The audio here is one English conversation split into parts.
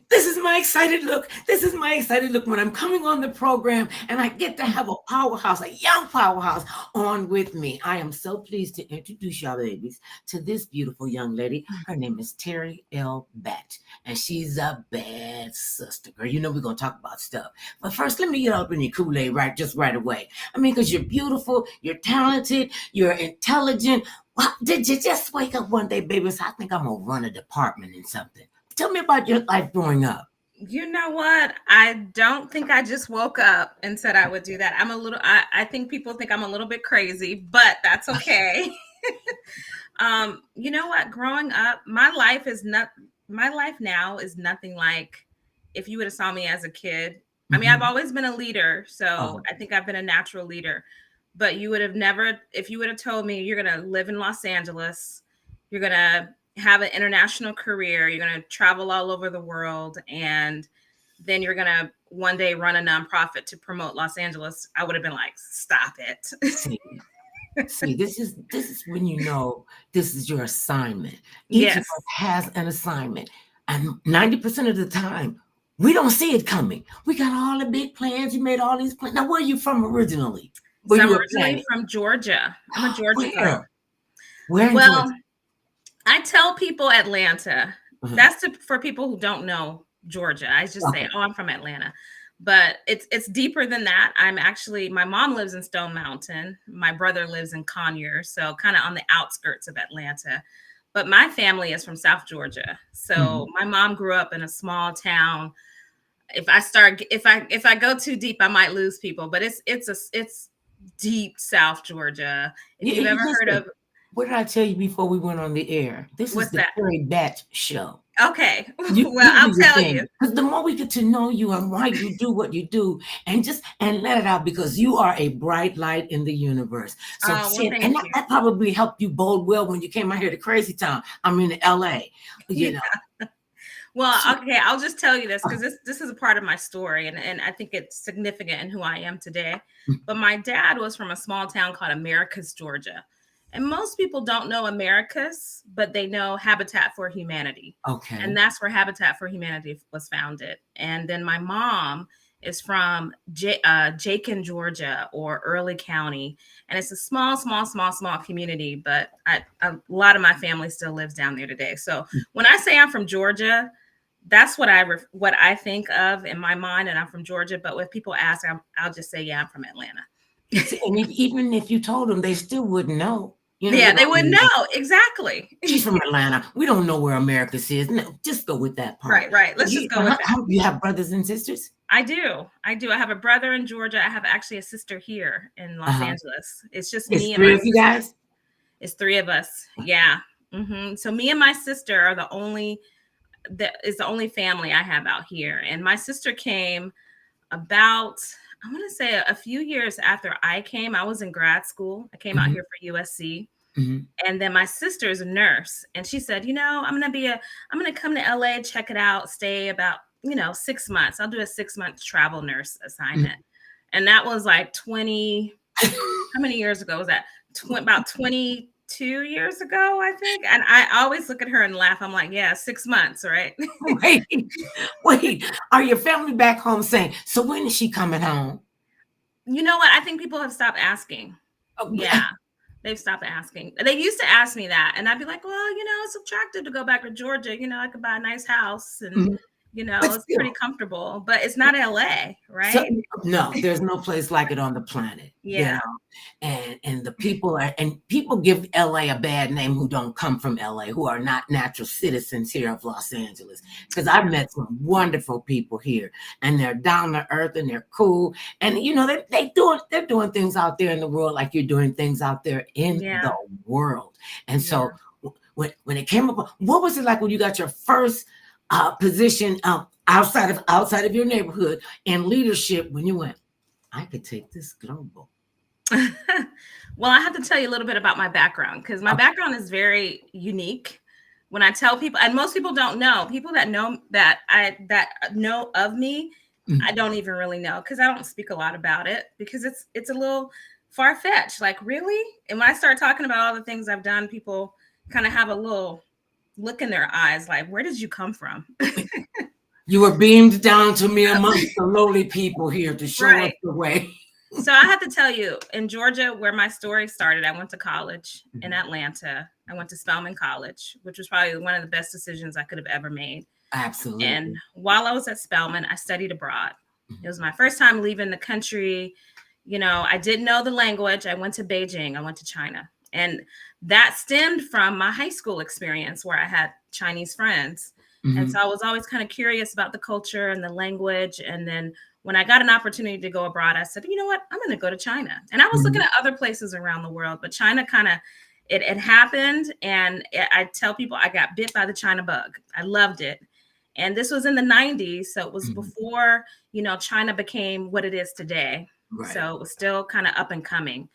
This is my excited look. This is my excited look when I'm coming on the program and I get to have a powerhouse, a young powerhouse on with me. I am so pleased to introduce y'all ladies to this beautiful young lady. Her name is Terri L. And she's a bad sister, girl. You know we're going to talk about stuff. But first, let me get up in your Kool-Aid right away. I mean, because you're beautiful, you're talented, you're intelligent. Well, did you just wake up one day, baby? So I think I'm going to run a department in something. Tell me about your life growing up. You know what? I don't think I just woke up and said I would do that. I think people think I'm a little bit crazy, but that's okay. You know what? Growing up, my life now is nothing like if you would have saw me as a kid. I mean, I've Mm-hmm. always been a leader, so Oh, I think I've been a natural leader. But you would have never, if you would have told me you're going to live in Los Angeles, you're going to have an international career, you're going to travel all over the world, and then you're going to one day run a nonprofit to promote Los Angeles, I would have been like, stop it. see, see, this is when you know this is your assignment. Each of us Yes. has an assignment, and 90% of the time, we don't see it coming. We got all the big plans. You made all these plans. Now, where are you from originally? Where So you I'm were originally planning? from Georgia. I'm a Georgia girl. Where? Where in Georgia? Well, I tell people Atlanta. Uh-huh. For people who don't know Georgia. I just say, Okay. "Oh, I'm from Atlanta." But it's deeper than that. My mom lives in Stone Mountain. My brother lives in Conyers, so kind of on the outskirts of Atlanta. But my family is from South Georgia. So Mhm. my mom grew up in a small town. If I go too deep, I might lose people, but it's deep South Georgia. If you've ever heard Listen, of what did I tell you before we went on the air? This is what's the that? Terry Batch Show. Okay. Well, You do I'll your tell you. thing because the more we get to know you and why you do what you do, and let it out because you are a bright light in the universe. So Oh, well, shit, and thank that, you. that probably helped you bold well when you came out here to Crazy Town. I mean, to L.A. You Yeah. know, Well, so, okay, I'll just tell you this uh, because this is a part of my story, and I think it's significant in who I am today. But my dad was from a small town called Americus, Georgia. And most people don't know Americus, but they know Habitat for Humanity. And okay, that's where Habitat for Humanity was founded. And then my mom is from Jakin, Georgia, or Early County. And it's a small community, but a lot of my family still lives down there today. So when I say I'm from Georgia, that's what I think of in my mind, and I'm from Georgia. But when people ask, I'll just say, yeah, I'm from Atlanta. see, and even if you told them, they still wouldn't know. They Yeah, they don't would know. know exactly. She's from Atlanta. We don't know where Americus is. No, just go with that part. Right, right. So Let's just go with that. you have brothers and sisters? I do. I do. I have a brother in Georgia. I have actually a sister here in Los Uh-huh. Angeles. It's just It's me and three my of you sister. guys? It's three of us. Yeah. So me and my sister are that is the only family I have out here. And my sister came about, I want to say a few years after I came. I was in grad school. I came out Mhm, here for USC. mhm. And then my sister is a nurse, and she said, I'm gonna come to LA, check it out, stay about 6 months. I'll do a 6 month travel nurse Mhm. assignment, and that was like 20. How many years ago was that? About 22 years ago, I think. And I always look at her and laugh. I'm like, yeah, 6 months, right? Wait, wait. Are your family back home saying, "So when is she coming home?" You know what? I think people have stopped asking. Oh, Yeah. They've stopped asking. They used to ask me that, and I'd be like, "Well, it's attractive to go back to Georgia. I could buy a nice house, and mhm. But it's pretty still. comfortable, but it's not LA, So right?" no, there's no place like it on the planet, Yeah, and the people people give LA a bad name who don't come from LA, who are not natural citizens here of Los Angeles. Because I've yeah, met some wonderful people here, and they're down to earth and they're cool, and they're doing things out there in the world like you're doing things out there in the yeah, world. And yeah. so when it came up, what was it like when you got your first position outside of your neighborhood in leadership when you went, I could take this global. Well, I have to tell you a little bit about my background because my Oh, background is very unique. When I tell people, and most people don't know, people that know of me, I mm, don't even really know because I don't speak a lot about it because it's a little far fetched. Like, really? And when I start talking about all the things I've done, people kind of have a little. look in their eyes like, where did you come from? You were beamed down to me amongst the lowly people here to show us the way. So I have to tell you, in Georgia, where my story started, I went to college in Atlanta. I went to Spelman College, which was probably one of the best decisions I could have ever made. Absolutely. And while I was at Spelman, I studied abroad. It was my first time leaving the country. You know, I didn't know the language. I went to Beijing. I went to China. And that stemmed from my high school experience where I had Chinese friends. And so I was always kind of curious about the culture and the language. And then when I got an opportunity to go abroad, I said, you know what, I'm going to go to China. And I was looking at other places around the world, but China kind of, it happened. And I tell people I got bit by the China bug. I loved it. And this was in the 90s. So it was before, you know, China became what it is today. Right. So it was still kind of up and coming.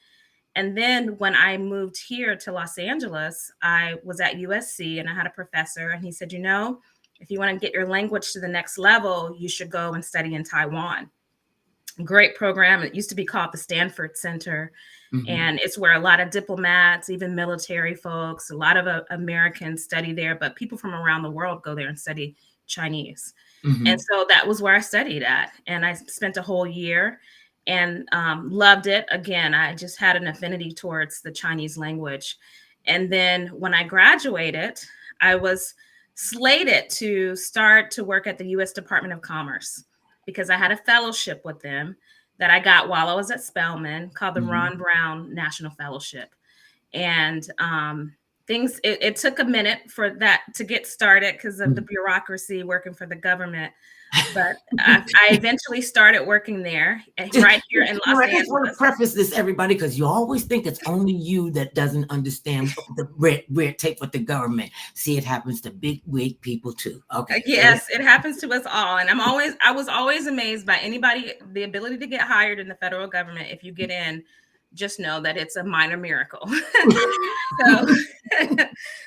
And then when I moved here to Los Angeles, I was at USC and I had a professor and he said, you know, if you want to get your language to the next level, you should go and study in Taiwan. Great program. It used to be called the Stanford Center. And it's where a lot of diplomats, even military folks, a lot of Americans study there, but people from around the world go there and study Chinese. And so that was where I studied at. And I spent a whole year and loved it. Again, I just had an affinity towards the Chinese language. And then when I graduated, I was slated to start to work at the U.S. Department of Commerce because I had a fellowship with them that I got while I was at Spelman called the Ron Brown National Fellowship. And it took a minute for that to get started because of the bureaucracy working for the government. But I eventually started working there right here in Los Angeles. I just want to preface this, everybody, because you always think it's only you that doesn't understand the red tape with the government. See, it happens to big wig people too. Okay. Yes, it happens to us all. And I was always amazed by anybody, the ability to get hired in the federal government. If you get in, just know that it's a minor miracle.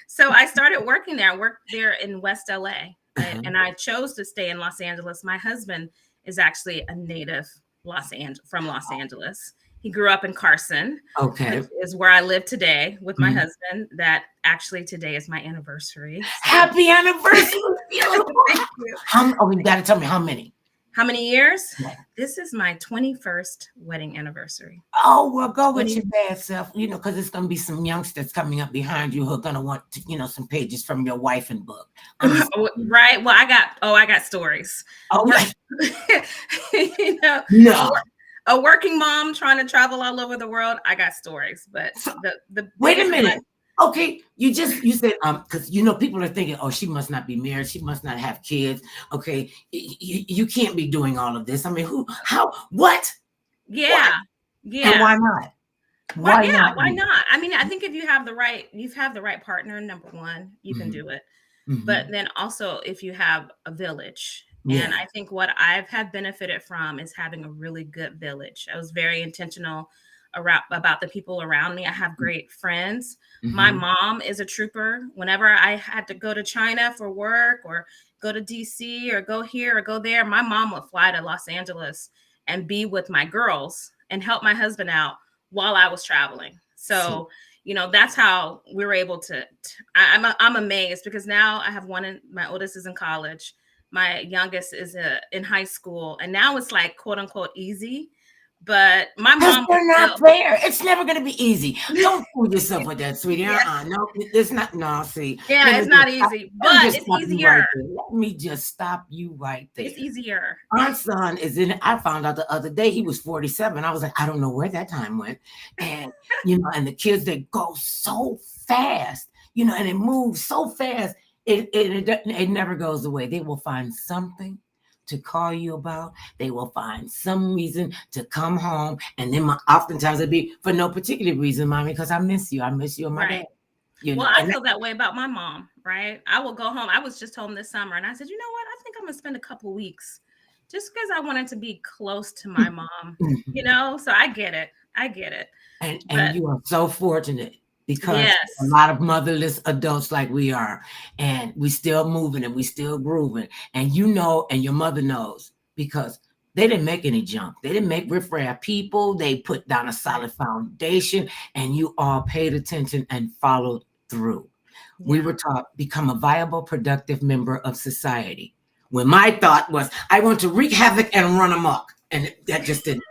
So I started working there. I worked there in West LA. And I chose to stay in Los Angeles. My husband is actually a native from Los Angeles. He grew up in Carson. Okay. Which is where I live today with my husband. That actually today is my anniversary. So. Happy anniversary. You got to tell me how many. How many years? Yeah. This is my 21st wedding anniversary. Oh, well, go with your bad self, you know, because it's going to be some youngsters coming up behind you who are going to want to, you know, some pages from your wife and book. Right. Well, I got stories. Oh, you know, no. A working mom trying to travel all over the world. I got stories, but wait a minute. Okay, you said because you know people are thinking, oh, she must not be married, she must not have kids. Okay, you can't be doing all of this. I mean, what? Yeah, what? Yeah. And why not? Why not? I mean, I think if you have the right partner, number one, you can do it. But then also if you have a village. Yeah. And I think what I've had benefited from is having a really good village. I was very intentional about the people around me. I have great friends. My mom is a trooper. Whenever I had to go to China for work or go to DC or go here or go there, my mom would fly to Los Angeles and be with my girls and help my husband out while I was traveling. So, you know, that's how we were able to I'm amazed because now I have my oldest is in college. My youngest is in high school. And now it's like, quote unquote, easy. But my mom, they're not fair. It's never going to be easy. Don't fool yourself with that, sweetie. Yeah. No, it's not. No, see. Yeah, it's not easy, but it's easier. Let me just stop you right there. It's easier. Our son is in it. I found out the other day he was 47. I was like, I don't know where that time went. And, you know, and the kids, they go so fast, you know, and it moves so fast. It never goes away. They will find something to call you about. They will find some reason to come home. And then oftentimes it'd be for no particular reason, mommy, because I miss you. I miss you and my dad. You know? Well, I feel that way about my mom, right? I will go home. I was just home this summer and I said, you know what? I think I'm going to spend a couple weeks just because I wanted to be close to my mom, you know? So I get it. And you are so fortunate. Because a lot of motherless adults like we are, and we still moving and we still grooving. And you know, and your mother knows, because they didn't make any junk. They didn't make riffraff people. They put down a solid foundation, and you all paid attention and followed through. We were taught become a viable, productive member of society. When my thought was, I want to wreak havoc and run amok, and that just didn't.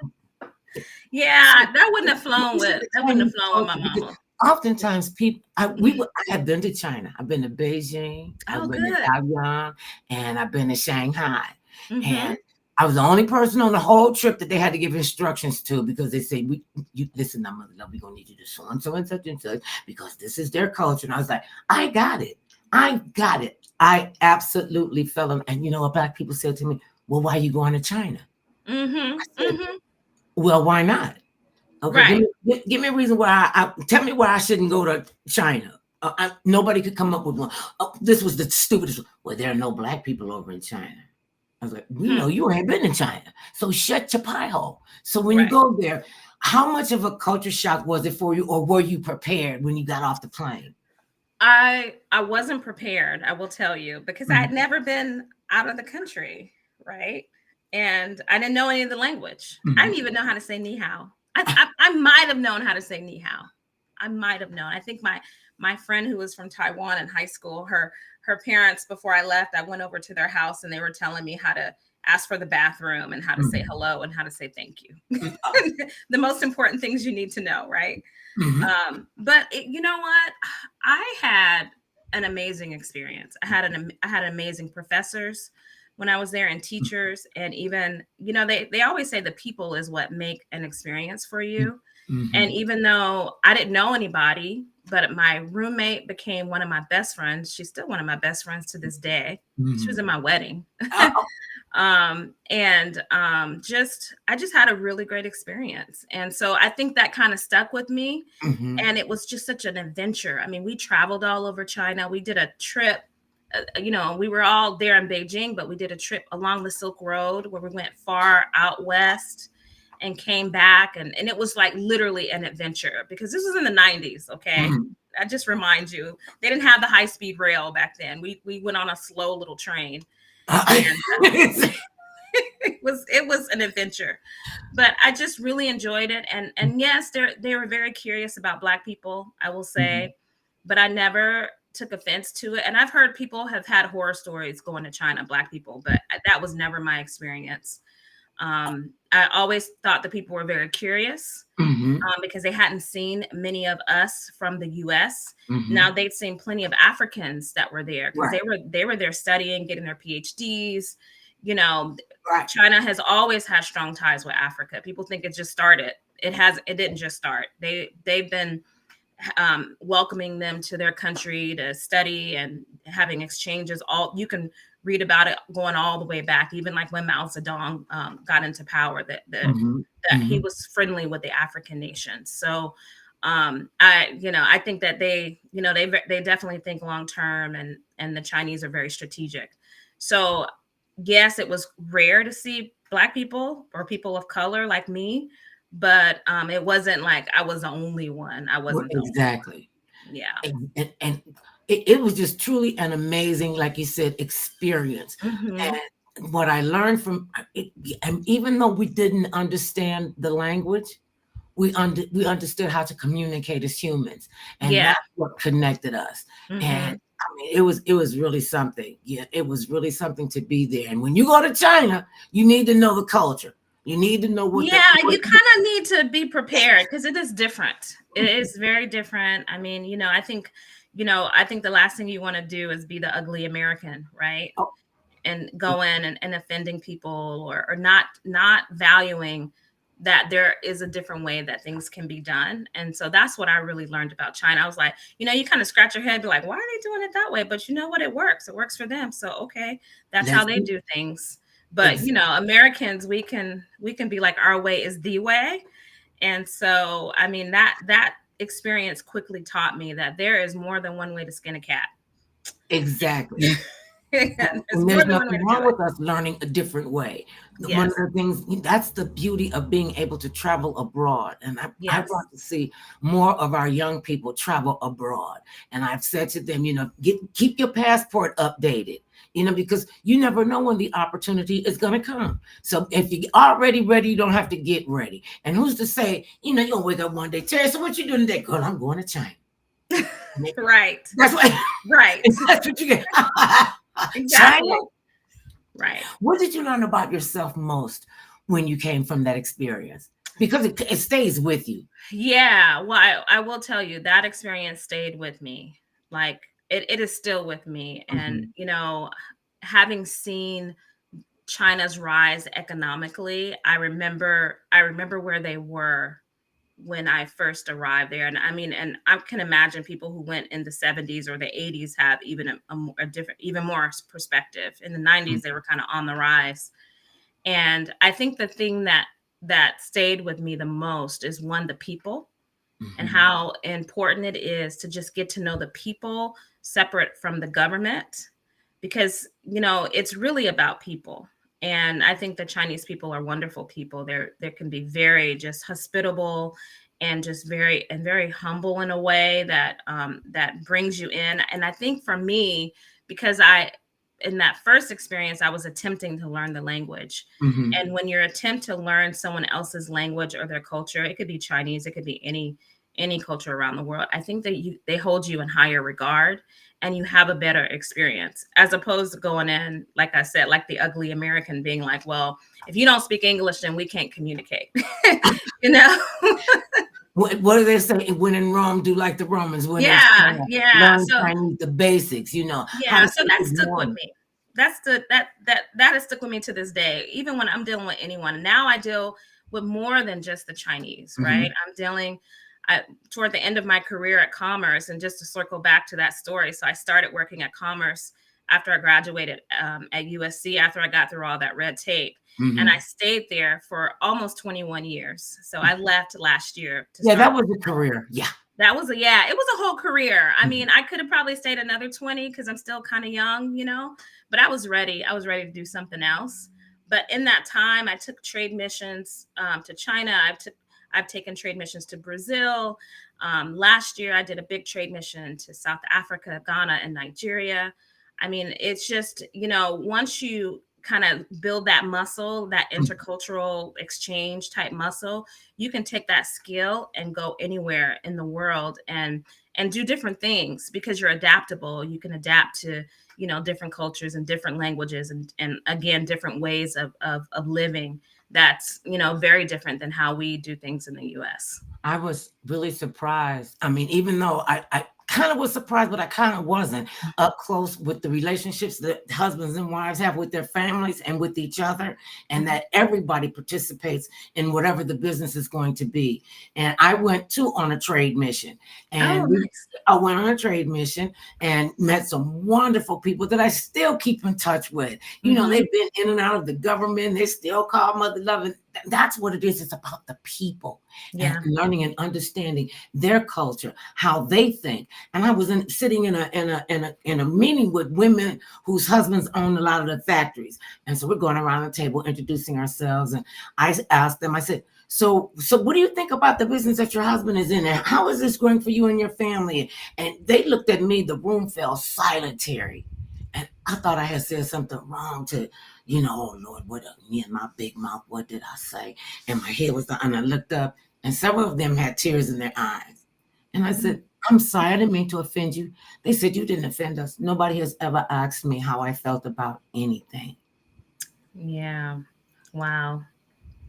Yeah, that wouldn't have flown with my mama. Oftentimes, people, I have been to China. I've been to Beijing. I've been to Taiwan, and I've been to Shanghai. And I was the only person on the whole trip that they had to give instructions to, because they say, listen, we're going to need you to so and so and such and such, because this is their culture. And I was like, I got it. I absolutely fell in. And you know what Black people said to me? Well, why are you going to China? I said, well, why not? Okay, give me a reason why tell me why I shouldn't go to China. Nobody could come up with one. This was the stupidest. Well, there are no Black people over in China. I was like, we know you ain't been in China, so shut your pie hole. So when you go there, how much of a culture shock was it for you, or were you prepared when you got off the plane? I wasn't prepared, I will tell you, because I had never been out of the country, right? And I didn't know any of the language. I didn't even know how to say ni hao. I might have known how to say ni hao. I might have known. I think my friend who was from Taiwan in high school, her parents, before I left, I went over to their house and they were telling me how to ask for the bathroom and how to say hello and how to say thank you. The most important things you need to know, right? But you know what? I had an amazing experience. I had amazing professors when I was there, and teachers, and even, they always say the people is what make an experience for you. And even though I didn't know anybody, but my roommate became one of my best friends. She's still one of my best friends to this day. She was in my wedding. I just had a really great experience. And so I think that kind of stuck with me. And it was just such an adventure. I mean, we traveled all over China. We did a trip, we were all there in Beijing, but we did a trip along the Silk Road where we went far out west and came back. And it was like literally an adventure, because this was in the 90s. Okay. I just remind you, they didn't have the high-speed rail back then. We went on a slow little train. It was an adventure, but I just really enjoyed it. And yes, they were very curious about Black people, I will say, but I never took offense to it. And I've heard people have had horror stories going to China, Black people, but that was never my experience. I always thought the people were very curious, because they hadn't seen many of us from the US. Now they'd seen plenty of Africans that were there, because they were there studying, getting their PhDs. China has always had strong ties with Africa. People think it just started. It didn't just start. They've been welcoming them to their country to study and having exchanges. You can read about it going all the way back, even like when Mao Zedong got into power, that he was friendly with the African nations. So I think that they definitely think long term, and the Chinese are very strategic. So yes, it was rare to see Black people or people of color like me, but it wasn't like I was the only one. I wasn't exactly. Yeah. And it was just truly an amazing, like you said, experience. And what I learned from it, and even though we didn't understand the language, we understood how to communicate as humans, and that's what connected us. And I mean, it was really something. Yeah, it was really something to be there. And when you go to China, you need to know the culture. You need to know what. You kind of need to be prepared, because it is different. It is very different. I mean, I think the last thing you want to do is be the ugly American, right? And go in and offending people, or not valuing that there is a different way that things can be done. And so that's what I really learned about China. I was like, you kind of scratch your head, be like, why are they doing it that way? But you know what? It works. It works for them. So, okay, that's how they do things. But, Americans, we can be like, our way is the way. And so, I mean, that experience quickly taught me that there is more than one way to skin a cat. Exactly. And there's nothing wrong with us learning a different way. One of the things, that's the beauty of being able to travel abroad. And I want to see more of our young people travel abroad. And I've said to them, keep your passport updated, because you never know when the opportunity is going to come. So if you're already ready, you don't have to get ready. And who's to say, you're going to wake up one day, Terri, so what you doing today? Girl, I'm going to China. Right. That's what, Right. that's what you get. China? Exactly. Right. What did you learn about yourself most when you came from that experience? Because it stays with you. Yeah. Well, I will tell you that experience stayed with me. Like it is still with me. And, Mhm. having seen China's rise economically, I remember where they were when I first arrived there. And I mean, and I can imagine people who went in the 70s or the 80s have even a different, even more perspective. In the 90s, they were kind of on the rise. And I think the thing that stayed with me the most is one, the people, and Mhm. how important it is to just get to know the people separate from the government, because it's really about people. And I think the Chinese people are wonderful people. They can be very just hospitable and just very humble in a way that brings you in. And I think for me, because I in that first experience, I was attempting to learn the language. Mhm. And when you attempt to learn someone else's language or their culture, it could be Chinese, it could be any culture around the world. I think that they hold you in higher regard, and you have a better experience, as opposed to going in, like I said, like the ugly American, being like, well, if you don't speak English, then we can't communicate. you know? What do they say? When in Rome, do like the Romans. When in Yeah, China, yeah. learn So Chinese, the basics. How yeah, to so speak that with stuck with one. me. That has stuck with me to this day, even when I'm dealing with anyone. Now I deal with more than just the Chinese, right? Mhm. I'm dealing toward the end of my career at Commerce. And just to circle back to that story, so I started working at Commerce after I graduated at USC, after I got through all that red tape. And I Mhm. stayed there for almost 21 years. So I left last year to Yeah, start that was a my own. career. Yeah. Yeah, it was a whole career. I mean, Mhm. I could have probably stayed another 20 because I'm still kind of young, but I was ready. I was ready to do something else. But in that time, I took trade missions to China. I've taken trade missions to Brazil. Last year, I did a big trade mission to South Africa, Ghana, and Nigeria. I mean, it's just, once you kind of build that muscle, that intercultural exchange type muscle, you can take that skill and go anywhere in the world and do different things, because you're adaptable. You can adapt to different cultures and different languages, and again, different ways of living. That's very different than how we do things in the US. I was really surprised. I mean, even though I kind of was surprised, but I kind of wasn't up close with the relationships that husbands and wives have with their families and with each other, and Mhm. that everybody participates in whatever the business is going to be. And I went too on a trade mission, Oh, and nice. I went on a trade mission and met some wonderful people that I still keep in touch with. Hmm. They've been in and out of the government. They still call Mother Love. And that's what it is. It's about the people and Yeah. learning and understanding their culture, how they think. And I was sitting in a meeting with women whose husbands own a lot of the factories, and so we're going around the table introducing ourselves. And I asked them, I said, "So what do you think about the business that your husband is in, and how is this going for you and your family?" And they looked at me. The room fell silent, Terry. And I thought I had said something wrong to, oh Lord, me and my big mouth, what did I say? And my head was down, and I looked up, and several of them had tears in their eyes. And I said, "I'm sorry, I didn't mean to offend you." They said, "You didn't offend us. Nobody has ever asked me how I felt about anything." Yeah. Wow.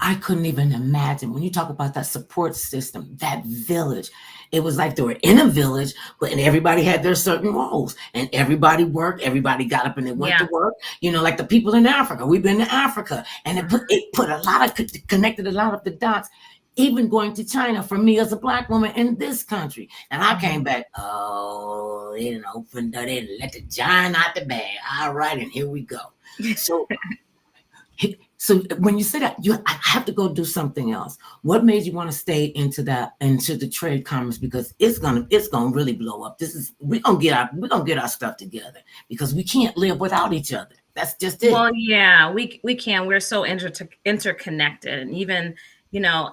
I couldn't even imagine when you talk about that support system, that village. It was like they were in a village, but and everybody had their certain roles, and everybody worked. Everybody got up and they went to Yeah. work. Like the people in Africa. We've been to Africa, and it put a lot of connected a lot of the dots. Even going to China for me as a Black woman in this country, and I came Mhm. back. Oh, they didn't open. They didn't let the giant out the bag. All right, and here we go. So so when you say that, I have to go do something else. What made you want to stay into the trade commerce? Because it's gonna really blow up. We're gonna get our stuff together, because we can't live without each other. That's just it. Well, yeah, we can. We're so interconnected, and even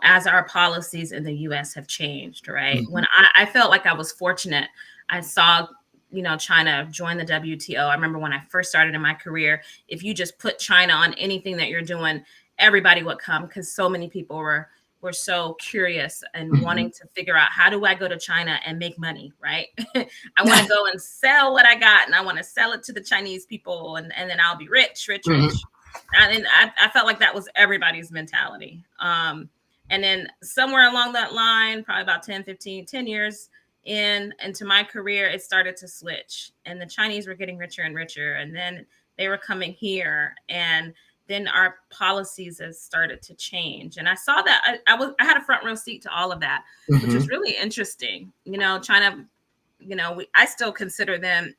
as our policies in the U.S. have changed, right? When Mhm. I felt like I was fortunate, I saw China join the WTO. I remember when I first started in my career, if you just put China on anything that you're doing, everybody would come, because so many people were were so curious and wanting to figure out, how do I go to China and make money, right? I want to go and sell what I got, and I want to sell it to the Chinese people, and then I'll be rich. And I felt like that was everybody's mentality. And then somewhere along that line, probably about 10 years into my career, it started to switch, and the Chinese were getting richer and richer, and then they were coming here, and then our policies has started to change. And I saw that I had a front row seat to all of that, which was really interesting. China, I still consider them,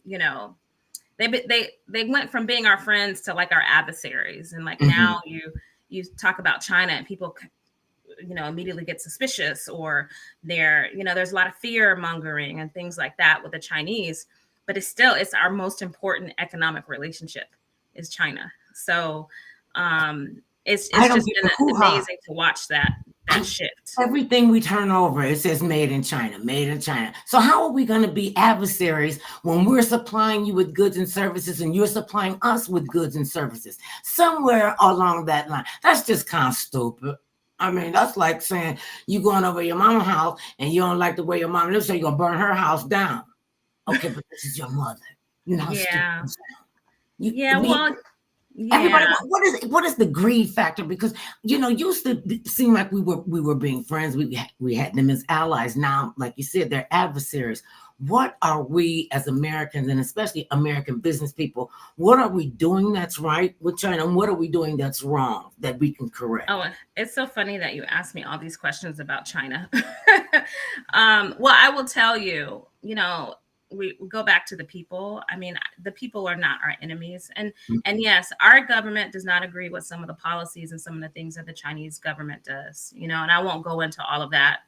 they went from being our friends to like our adversaries. And like now you talk about China and people immediately get suspicious, or there's a lot of fear mongering and things like that with the Chinese. But it's our most important economic relationship is China. So it's just been amazing to watch that shift. Everything we turn over, it says made in China, made in China. So how are we going to be adversaries when we're supplying you with goods and services and you're supplying us with goods and services? Somewhere along that line. That's just kind of stupid. I mean, that's like saying you going over your mama's house and you don't like the way your mom lives, so you're going to burn her house down. Okay, but this is your mother. Yeah. Everybody, what is the greed factor? Because used to seem like we were being friends. We had them as allies. Now, like you said, they're adversaries. What are we as Americans, and especially American business people, what are we doing that's right with China, and what are we doing that's wrong that we can correct? Oh, it's so funny that you asked me all these questions about China. Well, I will tell you, we go back to the people. I mean, the people are not our enemies. And yes, our government does not agree with some of the policies and some of the things that the Chinese government does, and I won't go into all of that.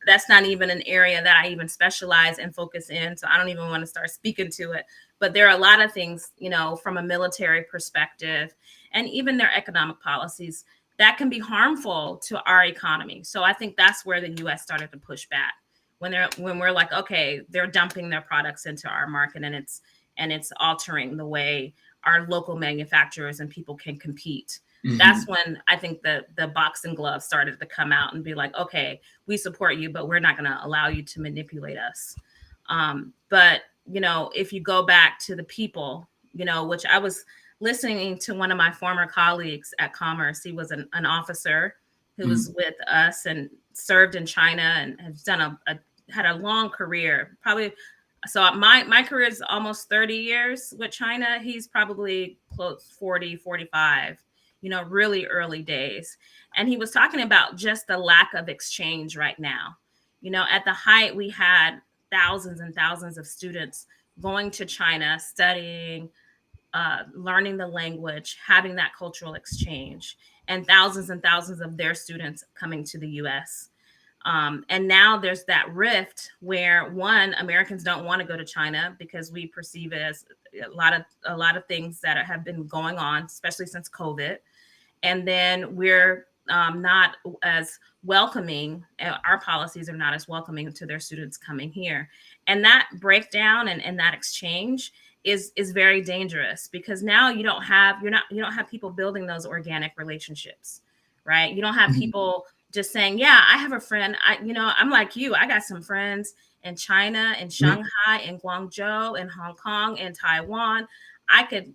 That's not even an area that I even specialize and focus in. So I don't even want to start speaking to it. But there are a lot of things, from a military perspective and even their economic policies that can be harmful to our economy. So I think that's where the U.S. started to push back. When we're like, okay, they're dumping their products into our market, and it's altering the way our local manufacturers and people can compete. That's when I think the boxing gloves started to come out and be like, okay, we support you, but we're not going to allow you to manipulate us. But if you go back to the people, which I was listening to one of my former colleagues at Commerce. He was an officer who was with us and served in China and has done had a long career, probably. So my career is almost 30 years with China. He's probably close 40, 45, really early days. And he was talking about just the lack of exchange right now. At the height, we had thousands and thousands of students going to China, studying, learning the language, having that cultural exchange, and thousands of their students coming to the U.S. And now there's that rift where Americans don't want to go to China because we perceive it as a lot of things that have been going on, especially since COVID. And then we're not as welcoming. Our policies are not as welcoming to their students coming here. And that breakdown and that exchange is very dangerous, because now you don't have people building those organic relationships, right? You don't have people just saying, yeah, I have a friend. I'm like you. I got some friends in China, in Shanghai, in Guangzhou, in Hong Kong, in Taiwan. I could,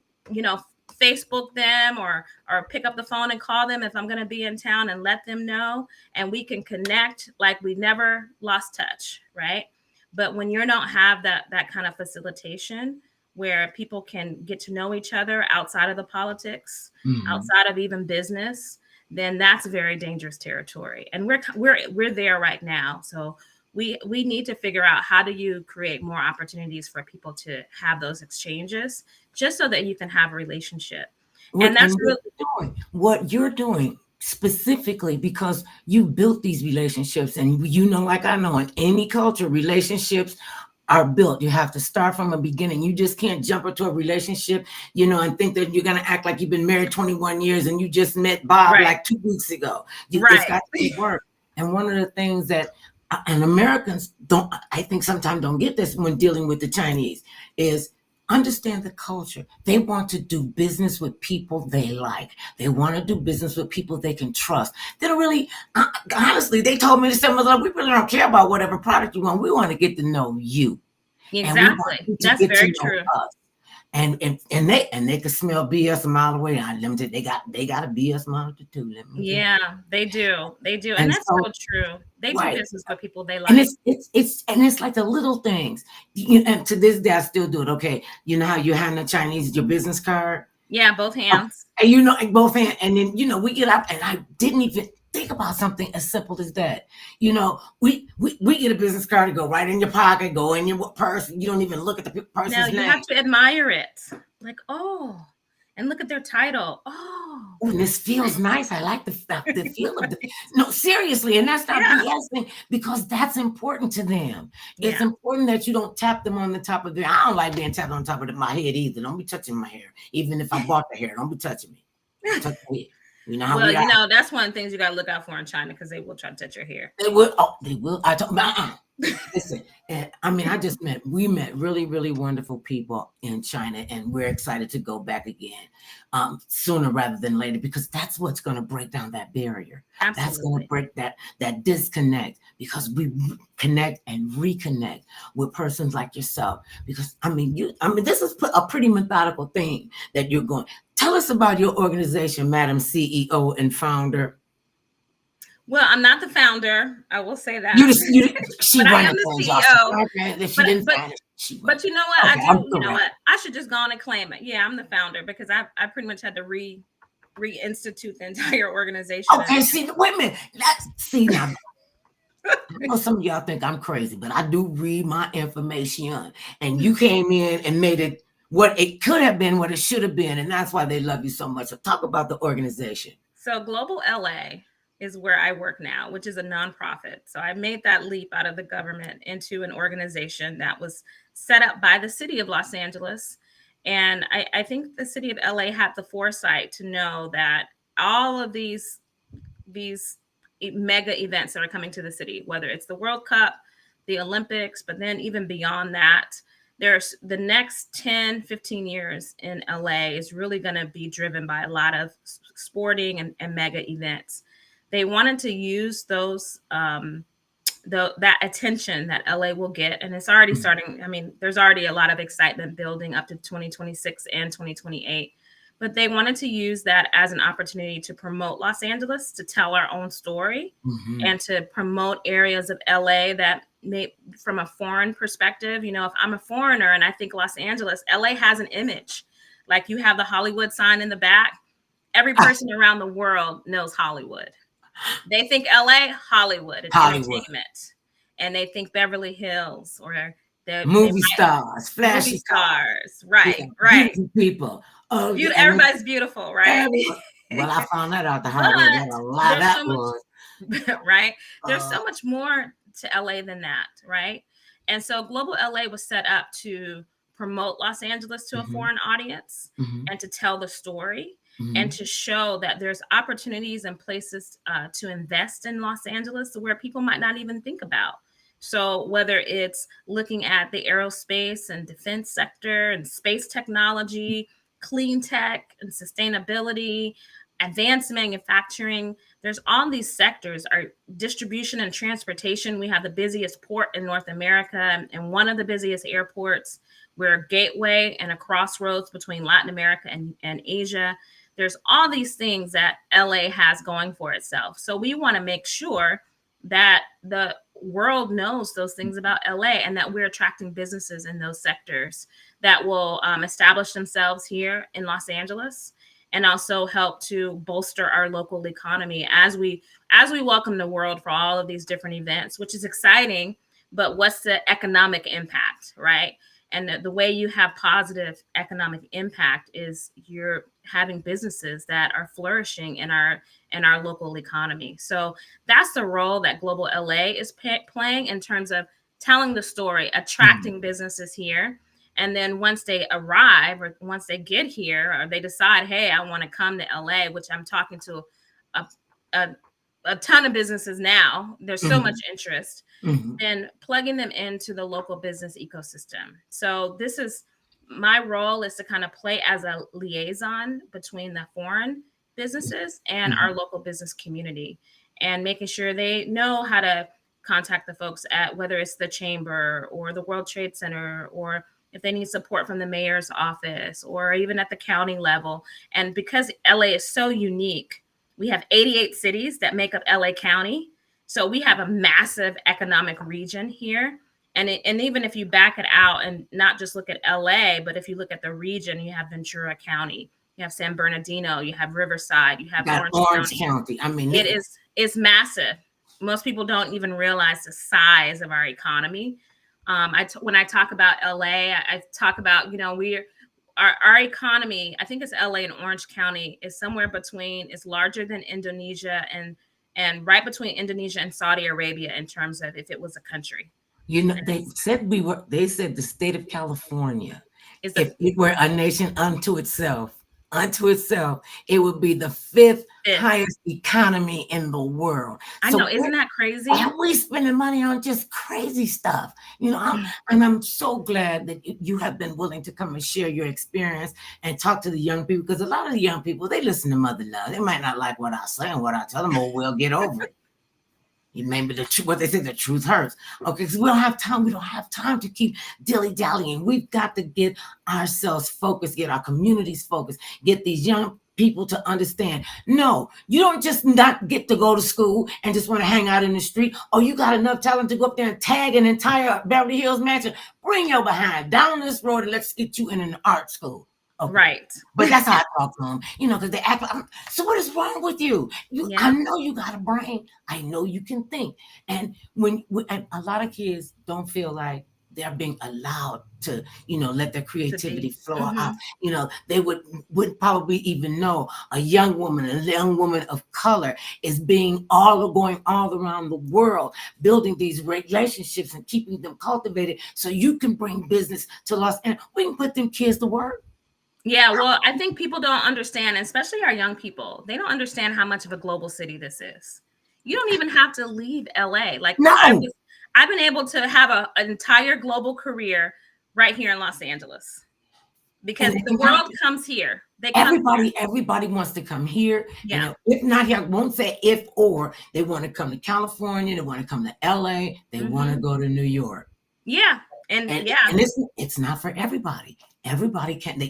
Facebook them or pick up the phone and call them if I'm going to be in town and let them know. And we can connect like we never lost touch, right? But when you don't have that kind of facilitation where people can get to know each other outside of the politics, outside of even business, then that's very dangerous territory. And we're there right now. So we need to figure out, how do you create more opportunities for people to have those exchanges, just so that you can have a relationship. And that's what you're doing specifically, because you built these relationships, and like I know, in any culture, relationships are built. You have to start from a beginning. You just can't jump into a relationship, and think that you're going to act like you've been married 21 years and you just met Bob like 2 weeks ago. It's got to work. And one of the things that, and Americans I think sometimes don't get this when dealing with the Chinese, is understand the culture. They want to do business with people they like. They want to do business with people they can trust. They don't really, honestly, they told me to say, like, we really don't care about whatever product you want. We want to get to know you. And we want Exactly. you to That's get to very know true. us. And they can smell BS a mile away. Unlimited. They got a BS monitor too. Let me tell you. Yeah, they do. They do. And And that's so so true. They do right. business with people they And like. it's like the little things. And to this day, I still do it. Okay, you know how you hand the Chinese your business card, Yeah, both oh, hands. and like both hands, and then we get up, and I didn't even think about something as simple as that. We get a business card to go right in your pocket, go in your purse. You don't even look at the No, person's you name. have to admire it. Like, oh, and look at their title. Oh, Oh, and this feels nice. I like the feel of the. No, seriously, and that's not yeah. BSing because that's important to them. It's Yeah. important that you don't tap them on the top of their. I don't like being tapped on top of my head either. Don't be touching my hair, even if I bought the hair. Don't be touching me. Don't touch my head. You know how Well, we are. that's one of the things you got to look out for in China because they will try to touch your hair. They will. Oh, they will. I told. Listen, and I mean, we met really, really wonderful people in China, and we're excited to go back again sooner rather than later because that's what's going to break down that barrier. That's going to Absolutely. break that disconnect because we connect and reconnect with persons like yourself. Because this is a pretty methodical thing that you're going. Tell us about your organization, Madam CEO and founder. Well, I'm not the founder. I will say that, She but I running am the things off. CEO. Okay, if she But didn't but find it, she running. but you know what? I Okay, do. I'm You know correct. what? I should just go on and claim it. Yeah, I'm the founder because I pretty much had to reinstitute the entire organization. Okay, see, wait a minute. See now. I know some of y'all think I'm crazy, but I do read my information. And you came in and made it what it could have been, what it should have been, and that's why they love you so much. So talk about the organization. So Global LA is where I work now, which is a nonprofit. So I made that leap out of the government into an organization that was set up by the city of Los Angeles. And I think the city of LA had the foresight to know that all of these mega events that are coming to the city, whether it's the World Cup, the Olympics, but then even beyond that, there's the next 10, 15 years in LA is really going to be driven by a lot of sporting and mega events. They wanted to use those that attention that LA will get, and it's already starting. I mean, there's already a lot of excitement building up to 2026 and 2028, but they wanted to use that as an opportunity to promote Los Angeles, to tell our own story, Mm-hmm. and to promote areas of LA that may, from a foreign perspective, if I'm a foreigner and I think Los Angeles, LA has an image. Like you have the Hollywood sign in the back. Every person around the world knows Hollywood. They think LA, Hollywood, and Hollywood. entertainment. And they think Beverly Hills or they Movie might stars, movie flashy cars. stars. Yeah, Right, right. beautiful people. Oh, yeah, Everybody's beautiful, right? everyone. Well, I found that out the hard way. But What a lie there's that so much, was. right? There's Uh, so much more to LA than that, right? And so Global LA was set up to promote Los Angeles to a mhm, foreign audience mhm, and to tell the story and mhm, to show that there's opportunities and places to invest in Los Angeles where people might not even think about. So whether it's looking at the aerospace and defense sector and space technology, clean tech and sustainability, advanced manufacturing, there's all these sectors. Our distribution and transportation, we have the busiest port in North America and one of the busiest airports. We're a gateway and a crossroads between Latin America and Asia. There's all these things that LA has going for itself. So we want to make sure that the world knows those things about LA and that we're attracting businesses in those sectors that will establish themselves here in Los Angeles and also help to bolster our local economy as we welcome the world for all of these different events, which is exciting. But what's the economic impact, right? And the way you have positive economic impact is you're having businesses that are flourishing in our local economy. So that's the role that Global LA is playing in terms of telling the story, mhm. attracting businesses here. And then once they arrive or once they get here or they decide, hey, I want to come to LA, which I'm talking to a, a, a ton of businesses now, there's so much Mhm, interest, mhm, then plugging them into the local business ecosystem. So this is my role is to kind of play as a liaison between the foreign businesses and our local business community, and making sure they know how to contact the folks at, whether it's the chamber or the World Trade Center, or if they need support from the mayor's office, or even at the county level. And because LA is so unique, we have 88 cities that make up LA County. So we have a massive economic region here. And even if you back it out and not just look at LA, but if you look at the region, you have Ventura County, you have San Bernardino, you have Riverside, you have Orange County. I mean, it's massive. Most people don't even realize the size of our economy. When I talk about LA, I talk about, our economy, I think it's LA and Orange County, is somewhere between, it's larger than Indonesia and right between Indonesia and Saudi Arabia in terms of if it was a country. They said the state of California, if it were a nation unto itself, it would be the fifth highest economy in the world. I know, isn't that crazy? And we spending money on just crazy stuff, I'm so glad that you have been willing to come and share your experience and talk to the young people, because a lot of the young people, they listen to Mother Love. They might not like what I say and what I tell them, or we'll get over it. Maybe what they say, the truth hurts. Okay, because we don't have time. We don't have time to keep dilly-dallying. We've got to get ourselves focused, get our communities focused, get these young people to understand. No, you don't just not get to go to school and just want to hang out in the street. Oh, you got enough talent to go up there and tag an entire Beverly Hills mansion. Bring your behind down this road and let's get you in an art school. Okay. Right. But that's how I talk to them, because they act like, so what is wrong with you? I know you got a brain. I know you can think. And and a lot of kids don't feel like they're being allowed to, let their creativity flow out. They wouldn't probably even know a young woman of color is going all around the world, building these relationships and keeping them cultivated so you can bring business to Los Angeles. We can put them kids to work. Yeah, well, I think people don't understand, especially our young people. They don't understand how much of a global city this is. You don't even have to leave LA. Like, no. I've been able to have an entire global career right here in Los Angeles because the world comes here. Everybody wants to come here. Yeah. If not here, I won't say if or. They want to come to California. They want to come to LA. They want to go to New York. Yeah. And it's not for everybody. Everybody can't,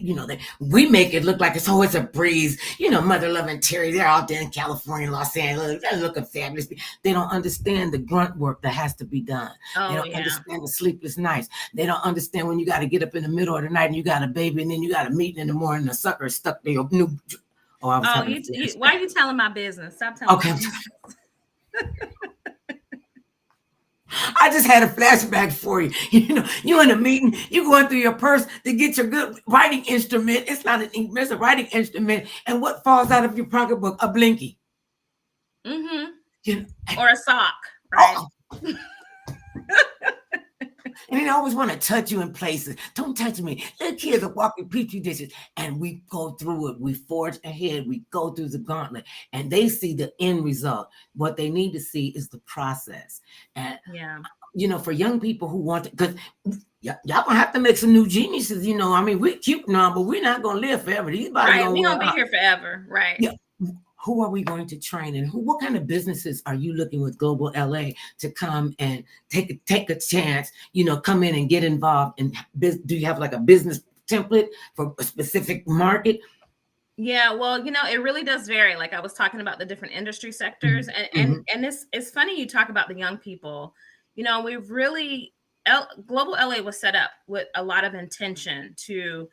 we make it look like it's a breeze. Mother Love and Terri, they're out there in California, Los Angeles, they're looking fabulous. They don't understand the grunt work that has to be done. They don't understand the sleepless nights. They don't understand when you got to get up in the middle of the night and you got a baby and then you got a meeting in the morning, the sucker is stuck there. Why are you telling my business? Stop telling my business. I just had a flashback for you. You in a meeting, you going through your purse to get your good writing instrument. It's not an ink, it's a writing instrument. And what falls out of your pocketbook? A blinky. Or a sock, right? Oh. And they always want to touch you in places. Don't touch me. Little kids are walking petri dishes, and we go through it. We forge ahead. We go through the gauntlet, and they see the end result. What they need to see is the process. And for young people who want to, because y'all gonna have to make some new geniuses. We're cute now, but we're not gonna live forever. These bodies we're gonna be here forever, right? Yeah. Who are we going to train, and what kind of businesses are you looking with Global LA to come and take a chance, come in and get involved? And do you have like a business template for a specific market? Yeah, well, it really does vary. Like I was talking about the different industry sectors, and it's funny you talk about the young people. We've really Global LA was set up with a lot of intention to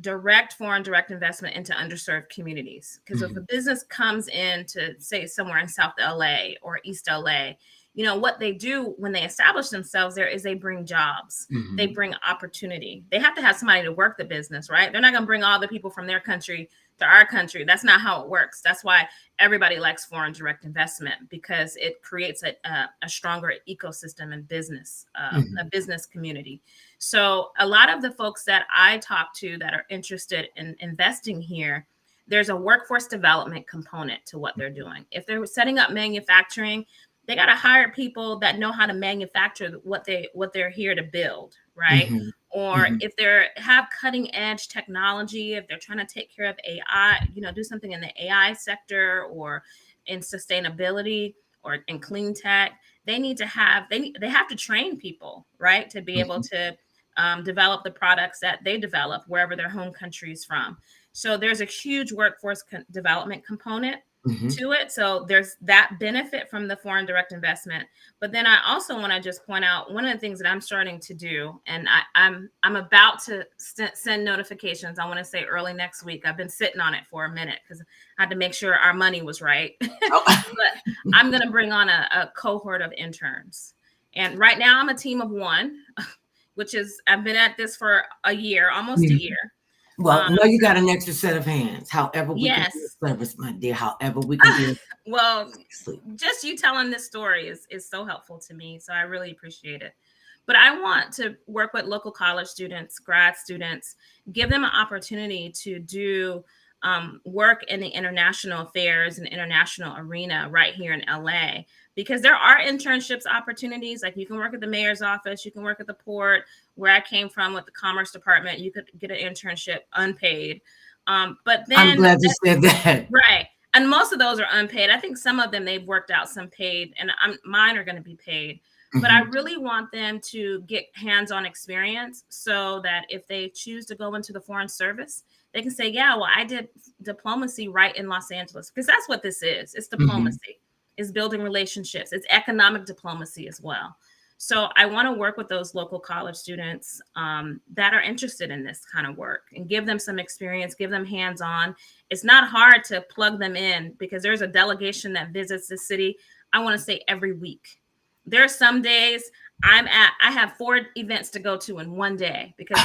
direct foreign direct investment into underserved communities. Because if a business comes in to say somewhere in South LA or East LA, what they do when they establish themselves there is they bring jobs, they bring opportunity. They have to have somebody to work the business, right? They're not going to bring all the people from their country to our country. That's not how it works. That's why everybody likes foreign direct investment, because it creates a stronger ecosystem and business, a business community. So a lot of the folks that I talk to that are interested in investing here, there's a workforce development component to what they're doing. If they're setting up manufacturing, they got to hire people that know how to manufacture what they're here to build, right? or if they have cutting edge technology, if they're trying to take care of AI, do something in the AI sector or in sustainability or in clean tech, they need to have they have to train people, right, to be able to develop the products that they develop wherever their home country is from. So there's a huge workforce development component to it. So there's that benefit from the foreign direct investment. But then I also want to just point out one of the things that I'm starting to do, and I'm about to send notifications. I want to say early next week. I've been sitting on it for a minute because I had to make sure our money was right. But I'm going to bring on a cohort of interns. And right now I'm a team of one, which is I've been at this for a year, almost a year. Well, no, you got an extra set of hands. However we can do Yes. service, my dear. However we can do it. Well, just you telling this story is so helpful to me. So I really appreciate it. But I want to work with local college students, grad students, give them an opportunity to do work in the international affairs and international arena right here in LA, because there are internships opportunities. Like you can work at the mayor's office, you can work at the port. Where I came from with the Commerce Department, you could get an internship unpaid. But then I'm glad you said that. Right. And most of those are unpaid. I think some of them they've worked out some paid, and mine are going to be paid. But I really want them to get hands-on experience so that if they choose to go into the foreign service, they can say, yeah, well, I did diplomacy right in Los Angeles, because that's what this is. It's diplomacy. It's building relationships. It's economic diplomacy as well. So I want to work with those local college students that are interested in this kind of work and give them some experience, give them hands-on. It's not hard to plug them in because there's a delegation that visits the city, I want to say every week. There are some days I have 4 events to go to in one day because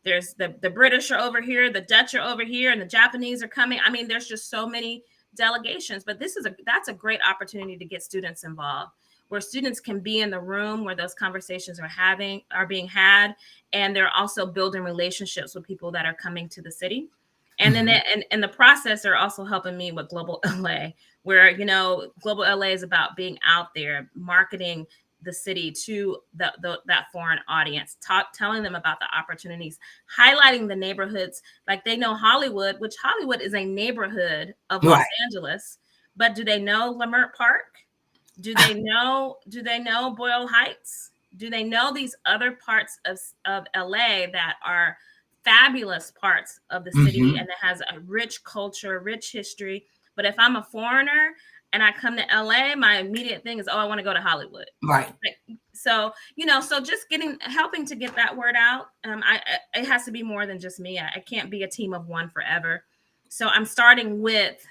there's the British are over here, the Dutch are over here, and the Japanese are coming. I mean, there's just so many delegations, but that's a great opportunity to get students involved, where students can be in the room where those conversations are being had, and they're also building relationships with people that are coming to the city. And then in the process, they're also helping me with Global LA, where Global LA is about being out there, marketing the city to that foreign audience, telling them about the opportunities, highlighting the neighborhoods. Like they know Hollywood, which Hollywood is a neighborhood of Los Angeles, but do they know Leimert Park? Do they know Boyle Heights? Do they know these other parts of LA that are fabulous parts of the city and that has a rich culture, rich history? But if I'm a foreigner and I come to LA, my immediate thing is, oh, I want to go to Hollywood. Right. So, so just helping to get that word out. It has to be more than just me. I can't be a team of one forever. So I'm starting with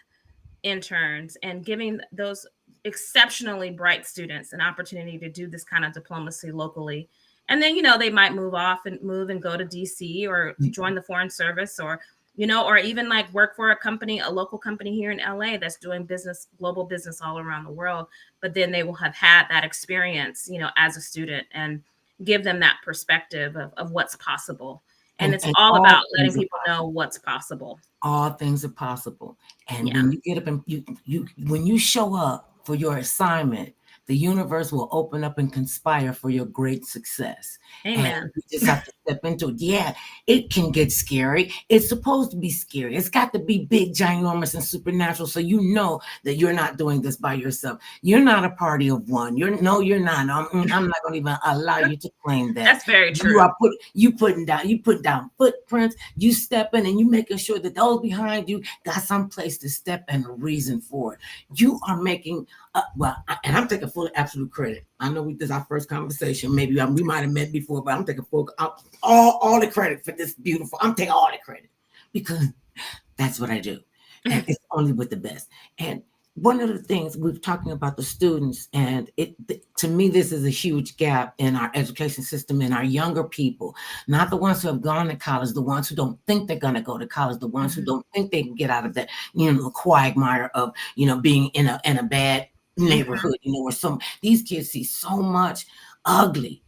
interns and giving those exceptionally bright students an opportunity to do this kind of diplomacy locally. And then, they might move and go to DC or join the foreign service, or even like work for a local company here in LA that's doing global business all around the world. But then they will have had that experience, as a student, and give them that perspective of what's possible. And it's all about letting people know what's possible. All things are possible. And when you get up and when you show up for your assignment, the universe will open up and conspire for your great success. Amen. And you just have to step into it. Yeah, it can get scary. It's supposed to be scary. It's got to be big, ginormous, and supernatural. So you know that you're not doing this by yourself. You're not a party of one. You're not. I'm not going to even allow you to claim that. That's very true. You putting down footprints. You stepping and you making sure that those behind you got some place to step and a reason for it. You are making and I'm taking full absolute credit. I know this is our first conversation. Maybe we might have met before, but I'm taking all the credit for this beautiful. I'm taking all the credit because that's what I do, and it's only with the best. And one of the things we're talking about the students, and to me, this is a huge gap in our education system, in our younger people, not the ones who have gone to college, the ones who don't think they're going to go to college, the ones who don't think they can get out of that, quagmire of, being in a bad neighborhood, where these kids see so much ugly.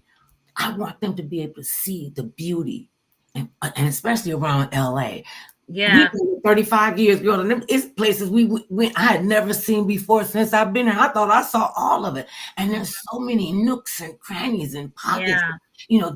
I want them to be able to see the beauty, and especially around LA. Yeah, 35 years ago, and it's places I had never seen before since I've been here. I thought I saw all of it, and there's so many nooks and crannies and pockets.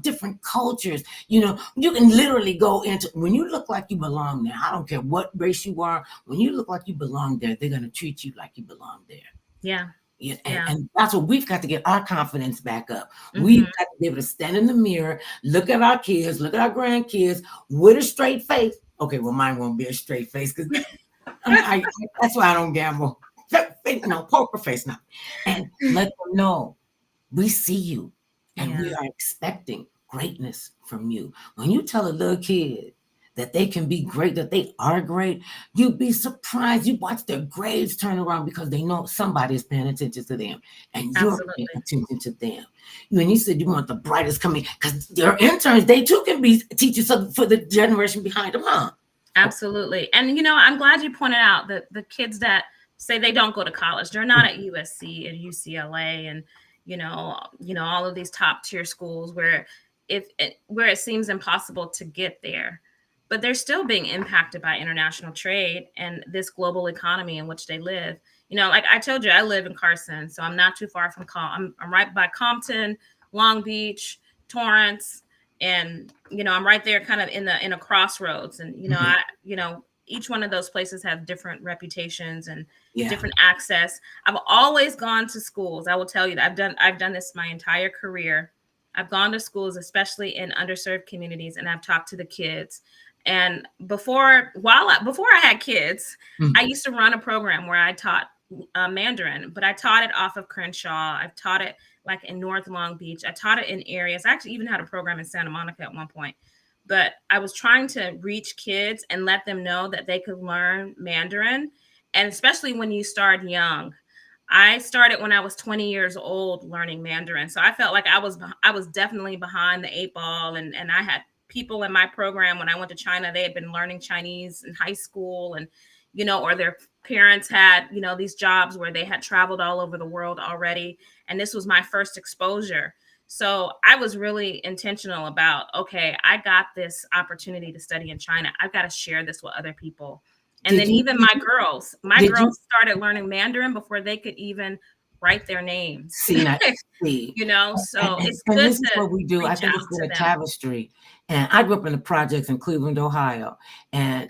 different cultures. You can literally go into, when you look like you belong there, I don't care what race you are, when you look like you belong there, they're going to treat you like you belong there. Yeah. Yeah, Yeah. and that's what we've got to get our confidence back up. We've Mm-hmm. got to be able to stand in the mirror, look at our kids, look at our grandkids with a straight face. Okay, well, mine won't be a straight face because that's why I don't gamble. No, poker face now. And let them know we see you and we Yeah. are expecting greatness from you. When you tell a little kid that they can be great, that they are great, you'd be surprised. You watch their grades turn around because they know somebody is paying attention to them and you're paying Absolutely. attention to them. When you said you want the brightest coming, because their interns, they too can be teachers for the generation behind them, huh? Absolutely. And I'm glad you pointed out that the kids that say they don't go to college, they're not at USC and UCLA and all of these top tier schools where it seems impossible to get there. But they're still being impacted by international trade and this global economy in which they live. Like I told you, I live in Carson, so I'm not too far from I'm right by Compton, Long Beach, Torrance, and I'm right there kind of in a crossroads. And each one of those places have different reputations and Yeah. different access. I've always gone to schools. I will tell you that I've done this my entire career. I've gone to schools, especially in underserved communities, and I've talked to the kids. And before I had kids, I used to run a program where I taught Mandarin, but I taught it off of Crenshaw. I've taught it like in North Long Beach. I taught it in areas. I actually even had a program in Santa Monica at one point. But I was trying to reach kids and let them know that they could learn Mandarin. And especially when you start young. I started when I was 20 years old learning Mandarin. So I felt like I was definitely behind the eight ball. And I had people in my program when I went to China, they had been learning Chinese in high school and, or their parents had, these jobs where they had traveled all over the world already. And this was my first exposure. So I was really intentional about, okay, I got this opportunity to study in China. I've got to share this with other people. And then even my girls started learning Mandarin before they could even write their names. See, now, see. So it's And good this is to what we do. I reach think out it's been to a them. tapestry. And I grew up in the projects in Cleveland, Ohio, and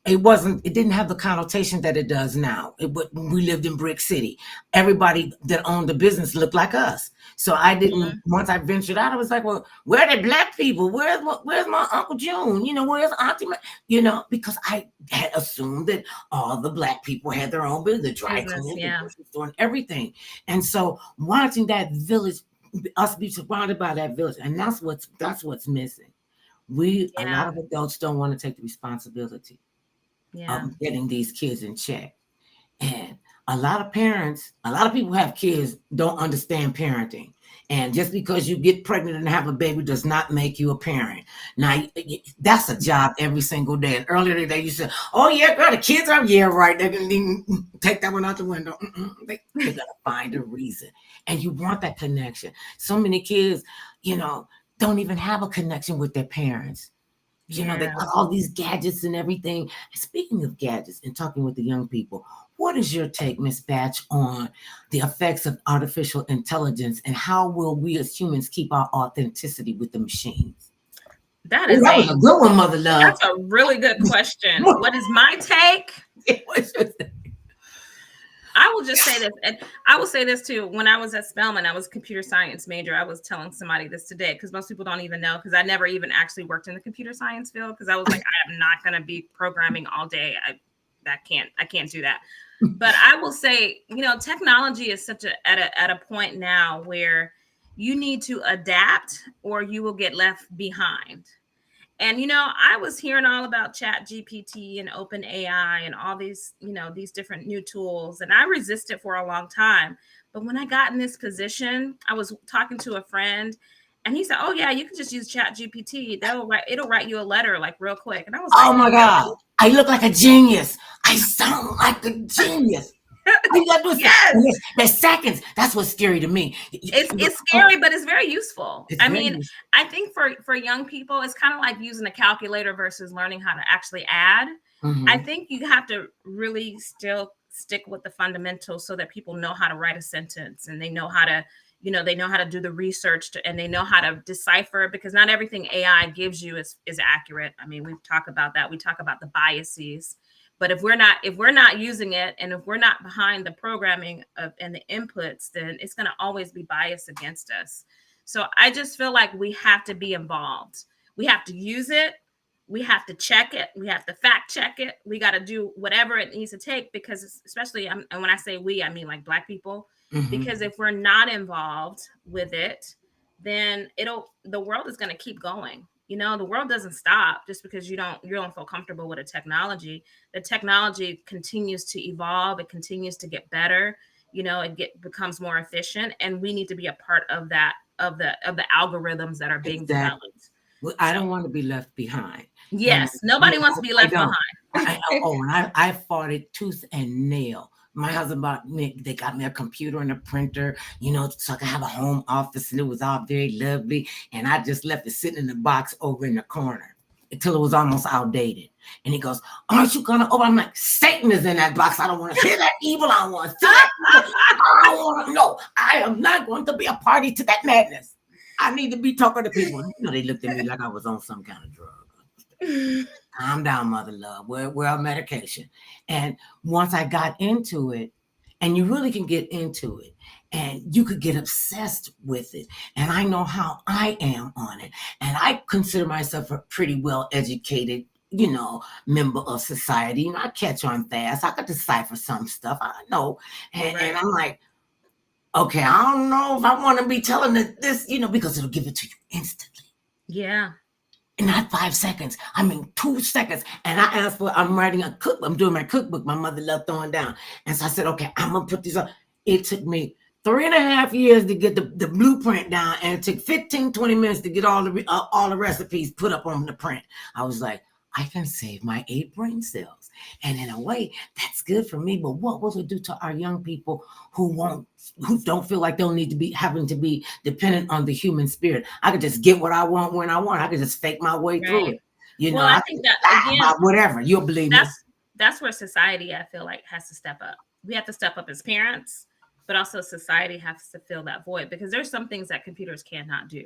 it didn't have the connotation that it does now. We lived in Brick City. Everybody that owned the business looked like us. So I didn't. Once I ventured out, I was like, "Well, where are the black people? Where's my Uncle June? Where's Auntie? Because I had assumed that all the black people had their own business, the dry cleaners, the grocery store, and everything. And so watching that village, us be surrounded by that village, and that's what's missing. A lot of adults don't want to take the responsibility of getting these kids in check. And a lot of people who have kids don't understand parenting. And just because you get pregnant and have a baby does not make you a parent. Now, that's a job every single day. And earlier today, you said, "Oh yeah, girl, the kids are right. They're gonna take that one out the window." They gotta find a reason, and you want that connection. So many kids, don't even have a connection with their parents. They got all these gadgets and everything. Speaking of gadgets and talking with the young people, what is your take, Miss Batch, on the effects of artificial intelligence and how will we as humans keep our authenticity with the machines? That was a good one, Mother Love. That's a really good question. What is my take? I will just say this, and I will say this too. When I was at Spelman, I was a computer science major. I was telling somebody this today because most people don't even know because I never even actually worked in the computer science field because I was like, I am not going to be programming all day. I can't do that. But I will say, technology is at a point now where you need to adapt or you will get left behind. And, I was hearing all about Chat GPT and Open AI and all these, these different new tools. And I resisted for a long time. But when I got in this position, I was talking to a friend and he said, "Oh, yeah, you can just use Chat GPT. It'll write you a letter like real quick." And I was like, "Oh, my God, I look like a genius. I sound like a genius." Yes. The seconds. That's what's scary to me. It's scary, but it's very useful. I think for young people, it's kind of like using a calculator versus learning how to actually add. I think you have to really still stick with the fundamentals so that people know how to write a sentence and they know how to, they know how to do the research and they know how to decipher, because not everything AI gives you is accurate. I mean, we talk about that. We talk about the biases, but if we're not using it, and if we're not behind the programming and the inputs, then it's going to always be biased against us. So I just feel like we have to be involved. We have to use it. We have to check it. We have to fact check it. We got to do whatever it needs to take, because especially, and when I say we, I mean like Black people, because if we're not involved with it, then the world is going to keep going. The world doesn't stop just because you don't feel comfortable with a technology. The technology continues to evolve. It continues to get better. It becomes more efficient, and we need to be a part of that, of the algorithms that are being developed. Well, I don't want to be left behind. Yes, nobody wants to be left behind. I fought it tooth and nail. My husband they got me a computer and a printer, so I could have a home office, and it was all very lovely. And I just left it sitting in the box over in the corner until it was almost outdated. And he goes, "Aren't you gonna open?" I'm like, "Satan is in that box. I don't want to hear that evil. I want to see that evil. I don't want to know. I am not going to be a party to that madness. I need to be talking to people." They looked at me like I was on some kind of drug. Calm down, mother love. We're on medication. And once I got into it, and you really can get into it, and you could get obsessed with it. And I know how I am on it. And I consider myself a pretty well-educated, member of society. I catch on fast. I could decipher some stuff. I know. And I'm like, okay, I don't know if I want to be telling this, because it'll give it to you instantly. Yeah. In not 5 seconds. I mean, 2 seconds. And I'm writing a cookbook. I'm doing my cookbook. My mother loved throwing down. And so I said, okay, I'm going to put these up. It took me 3.5 years to get the blueprint down. And it took 15, 20 minutes to get all the recipes put up on the print. I was like, I can save my 8 brain cells. And in a way, that's good for me. But what will it do to our young people who don't feel like they'll need to be having to be dependent on the human spirit? I could just get what I want when I want. I could just fake my way through it. I think that again, whatever, you'll believe me. That's where society, I feel like, has to step up. We have to step up as parents, but also society has to fill that void, because there's some things that computers cannot do.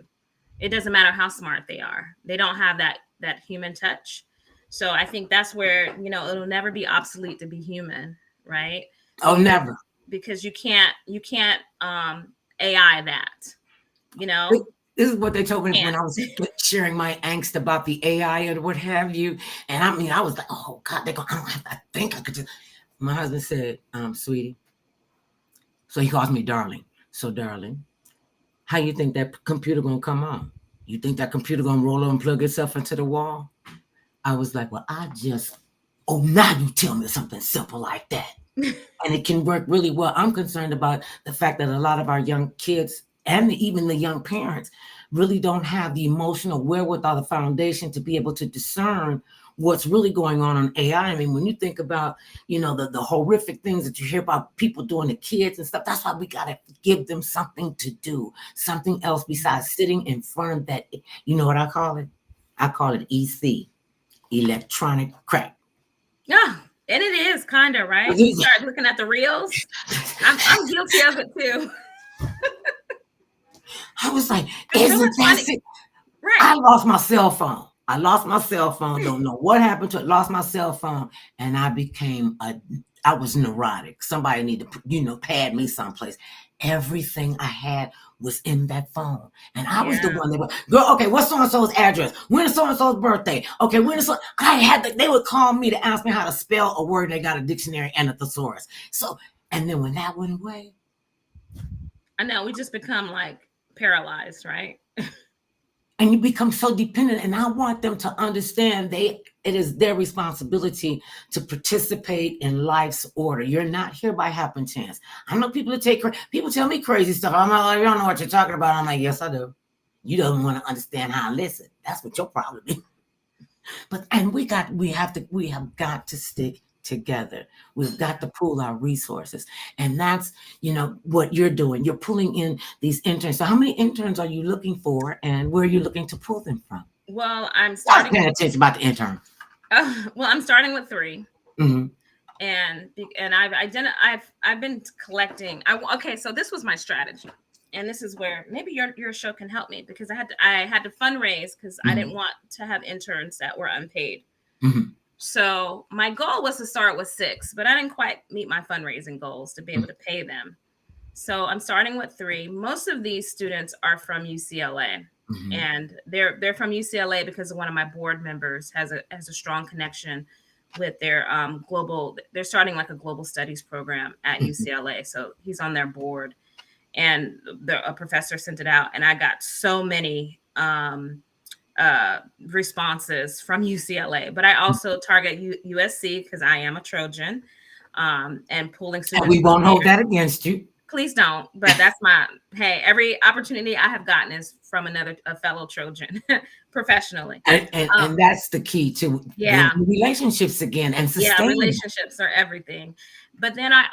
It doesn't matter how smart they are. They don't have that human touch. So I think that's where, it'll never be obsolete to be human, right? So never. Because you can't AI that, This is what they told me when I was sharing my angst about the AI or what have you. And I was like, oh God, I think I could just. My husband said, sweetie. So he calls me darling. So darling, how you think that computer gonna come on? You think that computer gonna roll over and plug itself into the wall? I was like, well, now you tell me something simple like that. And it can work really well. I'm concerned about the fact that a lot of our young kids and even the young parents really don't have the emotional wherewithal, the foundation to be able to discern what's really going on AI. I mean, when you think about, the horrific things that you hear about people doing to kids and stuff, that's why we got to give them something to do, something else besides sitting in front of that. You know what I call it? I call it EC. Electronic crack. Yeah, and it is kind of, right? You start looking at the reels. I'm guilty of it too. I was like, isn't that it? Right. I lost my cell phone. Don't know what happened to it. Lost my cell phone. And I was neurotic. Somebody need to, pad me someplace. Everything I had was in that phone. And I was the one that girl, okay, what's so-and-so's address? When is so-and-so's birthday? Okay, they would call me to ask me how to spell a word. They got a dictionary and a thesaurus. So, and then when that went away. I know, we just become like paralyzed, right? And you become so dependent. And I want them to understand it is their responsibility to participate in life's order. You're not here by happen chance. I know people people tell me crazy stuff. I'm like, you don't know what you're talking about. I'm like, yes, I do. You don't want to understand how I listen. That's what your problem is. We have got to stick together. We've got to pool our resources. And that's, what you're doing. You're pulling in these interns. So how many interns are you looking for, and where are you looking to pull them from? Well, I'm starting. Paying attention about the intern. Well, I'm starting with 3. Mm-hmm. And I've been collecting. So this was my strategy. and this is where maybe your show can help me, because I had to fundraise because I didn't want to have interns that were unpaid. So my goal was to start with 6, but I didn't quite meet my fundraising goals to be able to pay them. So I'm starting with 3. Most of these students are from UCLA, and they're from UCLA because one of my board members has a strong connection with their global. They're starting like a global studies program at UCLA, so he's on their board, and a professor sent it out, and I got so many responses from UCLA. But I also target USC because I am a Trojan, and pulling students. And we won't hold that against you. Please don't. But that's hey, every opportunity I have gotten is from a fellow Trojan professionally. And that's the key to relationships again, and sustaining. Relationships are everything. But then I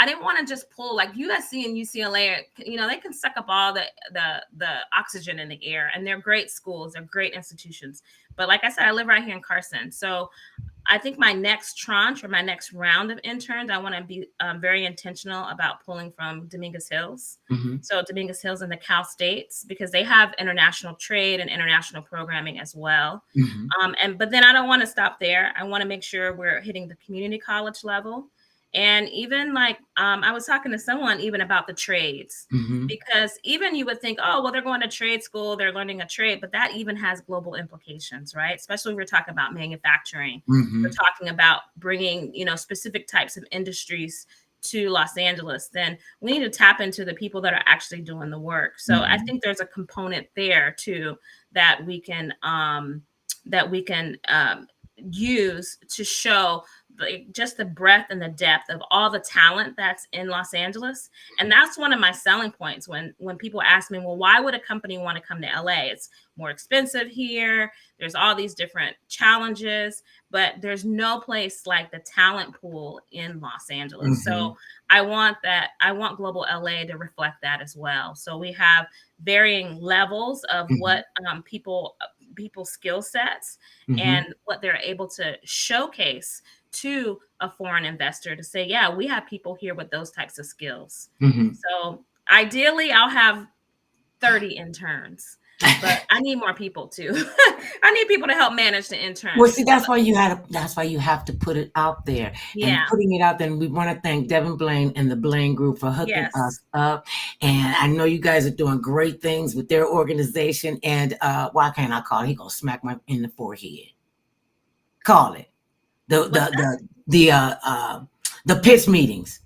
didn't want to just pull, like USC and UCLA, they can suck up all the oxygen in the air, and they're great schools, they're great institutions. But like I said, I live right here in Carson. So I think my next tranche or my next round of interns, I want to be very intentional about pulling from Dominguez Hills. So Dominguez Hills and the Cal States, because they have international trade and international programming as well. But then I don't want to stop there. I want to make sure we're hitting the community college level. And even like I was talking to someone even about the trades, because even you would think, oh, well, they're going to trade school, they're learning a trade, but that even has global implications, right? Especially if we're talking about manufacturing, we're talking about bringing, specific types of industries to Los Angeles. Then we need to tap into the people that are actually doing the work. So I think there's a component there too that we can use to show just the breadth and the depth of all the talent that's in Los Angeles. And that's one of my selling points when people ask me, well, why would a company want to come to LA? It's more expensive here. There's all these different challenges, but there's no place like the talent pool in Los Angeles. So I want global LA to reflect that as well. So we have varying levels of what people's skill sets and what they're able to showcase to a foreign investor to say, yeah, we have people here with those types of skills. So ideally I'll have 30 interns, but I need more people too. I need people to help manage the interns. Well, see, that's why you have to put it out there. And putting it out there. And we want to thank Devin Blaine and the Blaine Group for hooking us up. And I know you guys are doing great things with their organization. And why can't I call it? He gonna smack me in the forehead. Call it the pitch meetings.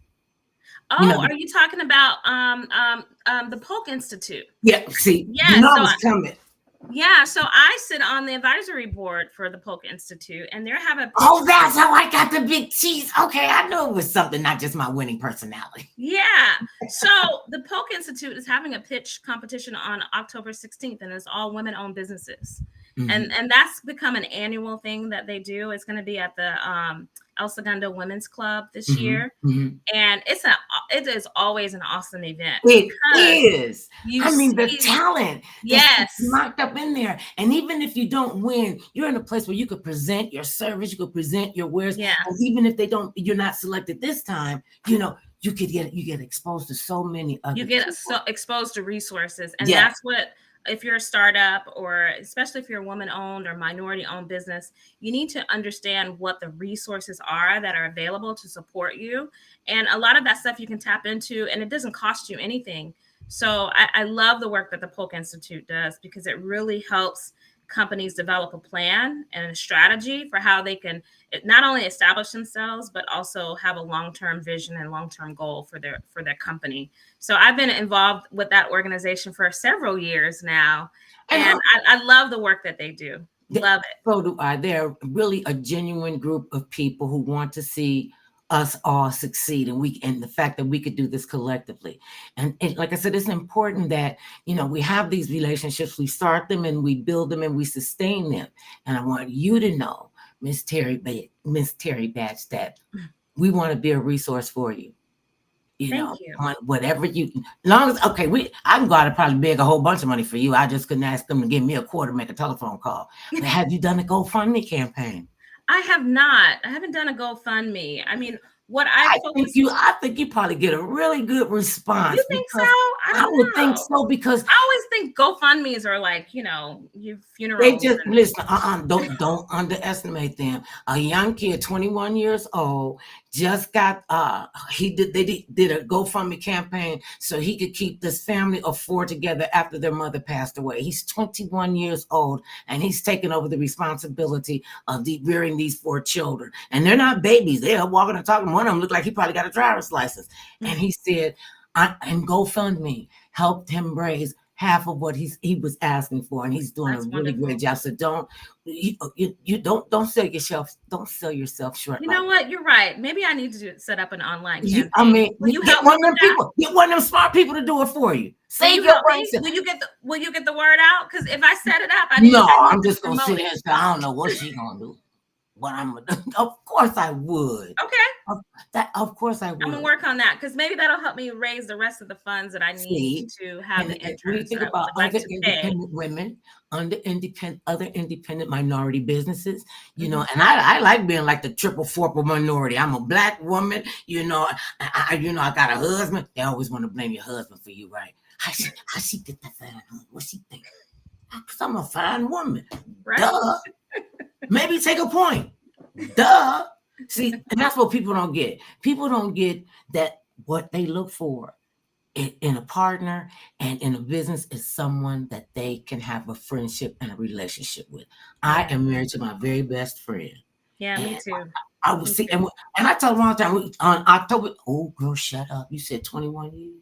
Oh, are you talking about the Polk Institute? Yeah, see, coming. Yeah, so I sit on the advisory board for the Polk Institute, and they have a. Oh, that's how I got the big cheese. Okay, I knew it was something, not just my winning personality. Yeah, so the Polk Institute is having a pitch competition on October 16th, and it's all women-owned businesses, and that's become an annual thing that they do. It's going to be at the El Segundo Women's Club this year, and it is always an awesome event. It is. The talent. Yes, locked up in there, and even if you don't win, you're in a place where you could present your service, you could present your wares. Yeah. And even if you're not selected this time, you get exposed to so many other. You get exposed to resources, and that's what. If you're a startup, or especially if you're a woman-owned or minority-owned business, you need to understand what the resources are that are available to support you. And a lot of that stuff you can tap into, and it doesn't cost you anything. So I love the work that the Polk Institute does, because it really helps companies develop a plan and a strategy for how they can not only establish themselves, but also have a long-term vision and long-term goal for their company. So I've been involved with that organization for several years now, and I love the work that they do. Love it. So do I. They're really a genuine group of people who want to see us all succeed, and the fact that we could do this collectively. And like I said, it's important that we have these relationships, we start them and we build them and we sustain them. And I want you to know, Miss Terri Batch, that we want to be a resource for you. Thank you. On whatever long as I can go out and probably beg a whole bunch of money for you. I just couldn't ask them to give me a quarter, make a telephone call. But have you done a GoFundMe campaign? I have not. I haven't done a GoFundMe. I mean, what I I think you probably get a really good response. You think so? Because I I don't would think know. so, because I always think GoFundMes are like, you know, your they funerals. just listen. Don't underestimate them. A young kid, 21 years old, just got they did a GoFundMe campaign so he could keep this family of four together after their mother passed away. He's 21 years old, and he's taken over the responsibility of rearing these four children. And they're not babies. They're walking and talking. One of them looked like he probably got a driver's license. And he said, and GoFundMe helped him raise half of what he was asking for, and he's doing That's a really wonderful. great job. So don't sell yourself short. You know what? You're right. Maybe I need to set up an online campaign. I mean, Will you get help me one of with them that? people, get one of them smart people to do it for you. Will Save you your help brain me? cells. Will you get the word out? Because if I set it up, I need I'm to just gonna promote sit here it. and say, I don't know what she gonna do. What I'm gonna do. Of course I would. Okay. Of course I would. I'm gonna work on that, because maybe that'll help me raise the rest of the funds that I need to have the And when you interns think that I about would like other to pay. independent women, other independent minority businesses, you know, Mm-hmm. and I like being like the triple fourple minority. I'm a Black woman, you know. I got a husband. They always want to blame your husband for you, right? How she get that fine husband? What she think? Because I'm a fine woman. Right. Duh. Maybe take a point. Duh. See, and that's what people don't get. People don't get that what they look for in a partner and in a business is someone that they can have a friendship and a relationship with. I am married to my very best friend. Yeah, me too. I would see, and I told him all the time on October. Oh, girl, shut up! You said 21 years.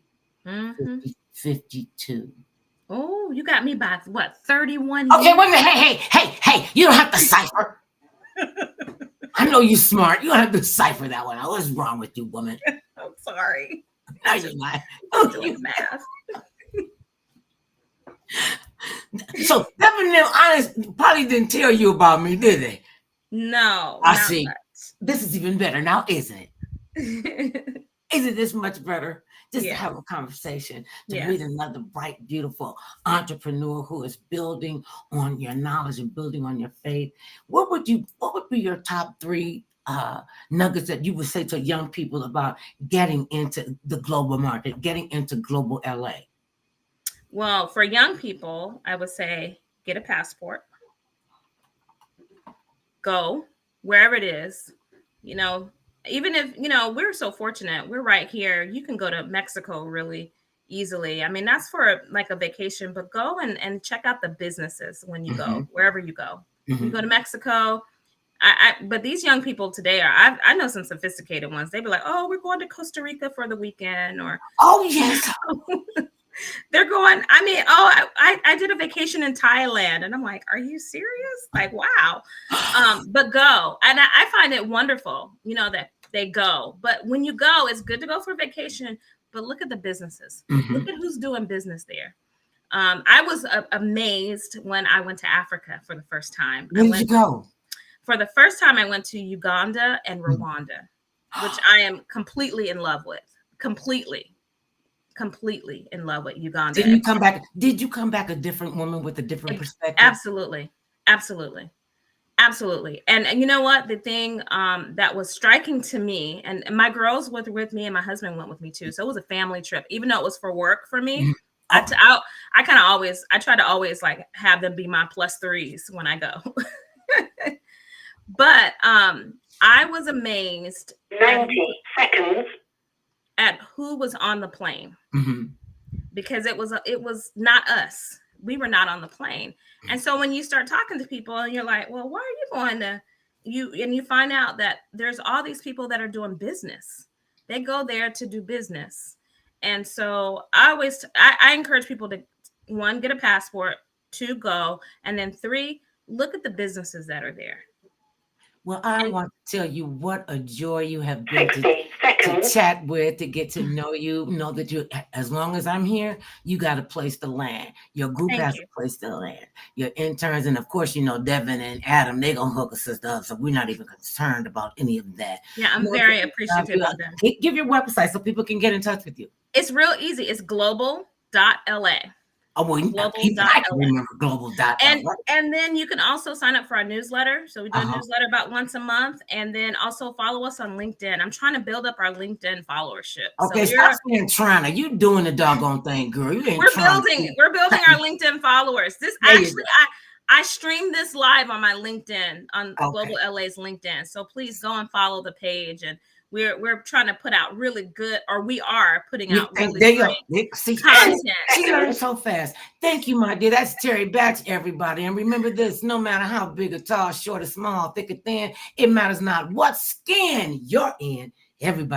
Mm-hmm. 52. Oh, you got me by what, 31 Okay, years? wait a minute. Hey! You don't have to cipher. I know you smart. You don't have to cipher that one. What's wrong with you, woman? I'm sorry. No, you're not. Doing math. So Devin and them honest probably didn't tell you about me, did they? No. I see. This is even better now, isn't it? Isn't this much better? Just to have a conversation, to meet another bright, beautiful entrepreneur who is building on your knowledge and building on your faith. What would be your top three nuggets that you would say to young people about getting into the global market, getting into global LA? Well, for young people, I would say get a passport. Go wherever it is. You know, even if, you know, we're so fortunate, we're right here. You can go to Mexico really easily. I mean, that's for like a vacation, but go and check out the businesses when you go, wherever you go. You go to Mexico. But these young people today I know some sophisticated ones. They'd be like, oh, we're going to Costa Rica for the weekend, or oh yes. They're going, I mean, oh, I did a vacation in Thailand, and I'm like, are you serious? Like, wow. But go. And I find it wonderful, you know, that they go. But when you go, it's good to go for a vacation, but look at the businesses. Look at who's doing business there. I was amazed when I went to Africa for the first time. Where did you go? For the first time, I went to Uganda and Rwanda, which I am completely in love with. Completely in love with Uganda. Did you come back a different woman with a different perspective? Absolutely. And you know what? The thing that was striking to me, and my girls were with me, and my husband went with me too. So it was a family trip, even though it was for work for me. I try to always like have them be my plus threes when I go. But I was amazed 90 seconds at who was on the plane, because it was not us. We were not on the plane. And so when you start talking to people and you're like, well, why are you going to and you find out that there's all these people that are doing business. They go there to do business. And so I encourage people to, 1, get a passport, 2, go, and then 3, look at the businesses that are there. Well, I want to tell you what a joy you have been to chat with, to get to know you. Know that you, as long as I'm here, you got a place to land. Your group has a place to land. Your interns, and of course, you know, Devin and Adam, they're going to hook us up. So we're not even concerned about any of that. Yeah, I'm very appreciative of that. Give your website so people can get in touch with you. It's real easy. It's global.la. Oh, well, I can remember global. And then you can also sign up for our newsletter. So we do a newsletter about once a month, and then also follow us on LinkedIn. I'm trying to build up our LinkedIn followership. Okay, stop saying trying to. You doing the doggone thing, girl. You ain't we're building our LinkedIn followers. This actually, I stream this live on my LinkedIn, on Global LA's LinkedIn. So please go and follow the page. And we're trying to put out really good, or we are putting out really great content. She learned so fast. Thank you, my dear. That's Terri Batch, everybody. And remember this, no matter how big or tall, short or small, thick or thin, it matters not what skin you're in. Everybody